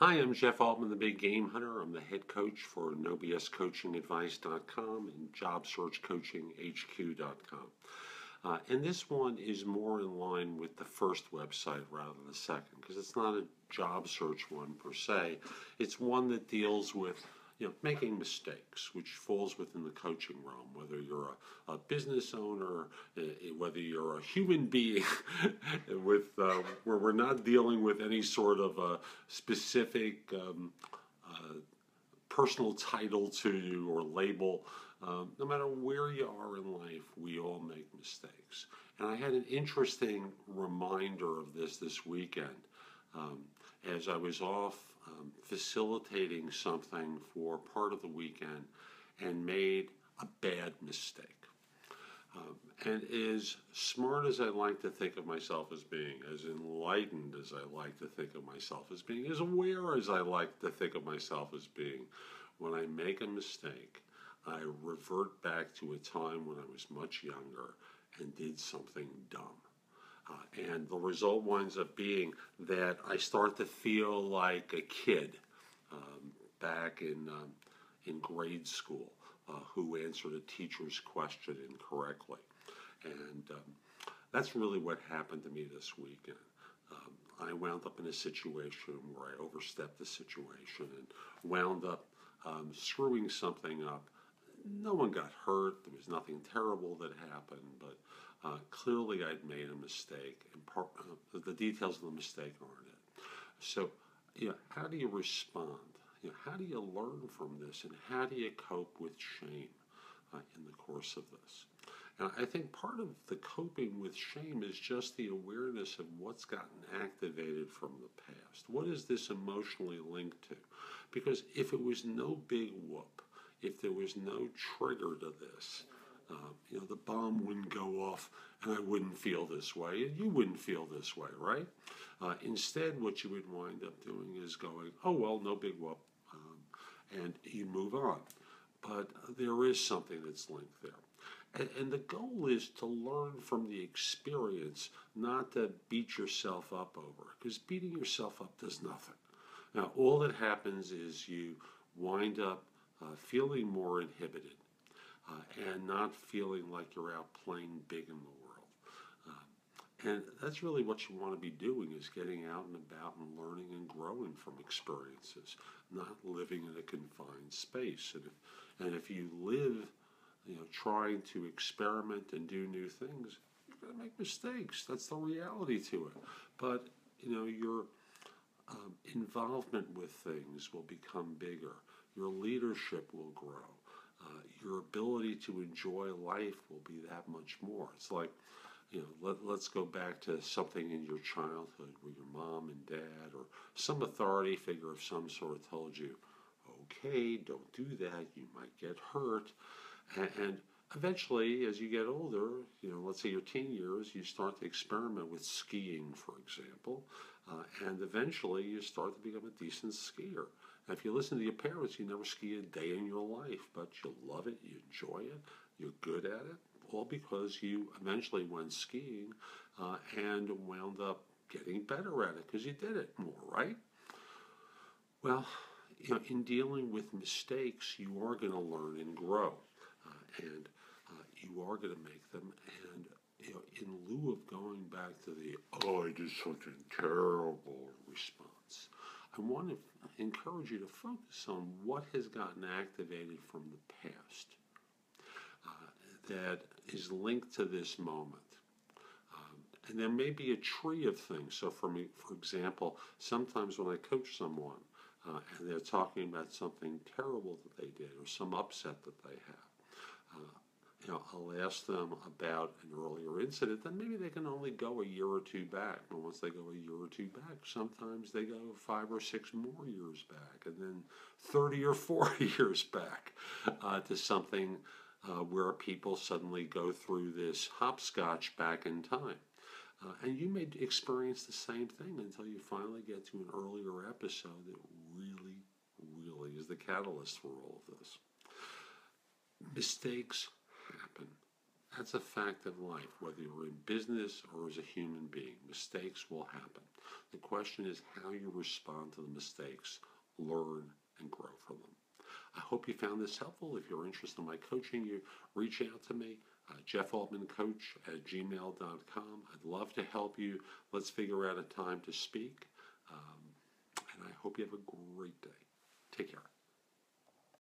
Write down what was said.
Hi, I'm Jeff Altman, the Big Game Hunter. I'm the head coach for NoBSCoachingAdvice.com and JobSearchCoachingHQ.com. And this one is more in line with the first website rather than the second, because it's not a job search one per se. It's one that deals with making mistakes, which falls within the coaching realm, whether you're a business owner, whether you're a human being, where we're not dealing with any sort of specific personal title to you or label. No matter where you are in life, we all make mistakes. And I had an interesting reminder of this weekend as I was off facilitating something for part of the weekend and made a bad mistake. And as smart as I like to think of myself as being, as enlightened as I like to think of myself as being, as aware as I like to think of myself as being, when I make a mistake, I revert back to a time when I was much younger and did something dumb. And the result winds up being that I start to feel like a kid back in grade school who answered a teacher's question incorrectly. And that's really what happened to me this weekend. I wound up in a situation where I overstepped the situation and wound up screwing something up. No one got hurt. There was nothing terrible that happened, but clearly I'd made a mistake, and the details of the mistake aren't it. So, how do you respond? How do you learn from this, and how do you cope with shame in the course of this? And I think part of the coping with shame is just the awareness of what's gotten activated from the past. What is this emotionally linked to? Because if it was no big whoop, if there was no trigger to this, the bomb wouldn't go off and I wouldn't feel this way, and you wouldn't feel this way, right? Instead, what you would wind up doing is going, oh, well, no big whoop, and you move on. But there is something that's linked there. And the goal is to learn from the experience, not to beat yourself up over it, because beating yourself up does nothing. Now, all that happens is you wind up feeling more inhibited and not feeling like you're out playing big in the world. And that's really what you want to be doing, is getting out and about and learning and growing from experiences, not living in a confined space. And if you live trying to experiment and do new things, you're going to make mistakes. That's the reality to it. But, your involvement with things will become bigger. Your leadership will grow. Your ability to enjoy life will be that much more. It's like, let's go back to something in your childhood where your mom and dad or some authority figure of some sort told you, okay, don't do that, you might get hurt. And eventually, as you get older, let's say your teen years, you start to experiment with skiing, for example, and eventually you start to become a decent skier. And if you listen to your parents, you never ski a day in your life, but you love it, you enjoy it, you're good at it, all because you eventually went skiing and wound up getting better at it because you did it more, right? Well, in dealing with mistakes, you are going to learn and grow. And you are going to make them, and in lieu of going back to the "oh, I did something terrible" response, I want to encourage you to focus on what has gotten activated from the past that is linked to this moment. And there may be a tree of things. So for me, for example, sometimes when I coach someone and they're talking about something terrible that they did or some upset that they have, I'll ask them about an earlier incident, then maybe they can only go a year or two back. And once they go a year or two back, sometimes they go 5 or 6 more years back, and then 30 or 40 years back to something where people suddenly go through this hopscotch back in time. And you may experience the same thing until you finally get to an earlier episode that really, really is the catalyst for all of this. Mistakes happen. That's a fact in life. Whether you're in business or as a human being, mistakes will happen. The question is how you respond to the mistakes, learn, and grow from them. I hope you found this helpful. If you're interested in my coaching, you reach out to me, jeffaltmancoach@gmail.com. I'd love to help you. Let's figure out a time to speak. And I hope you have a great day. Take care.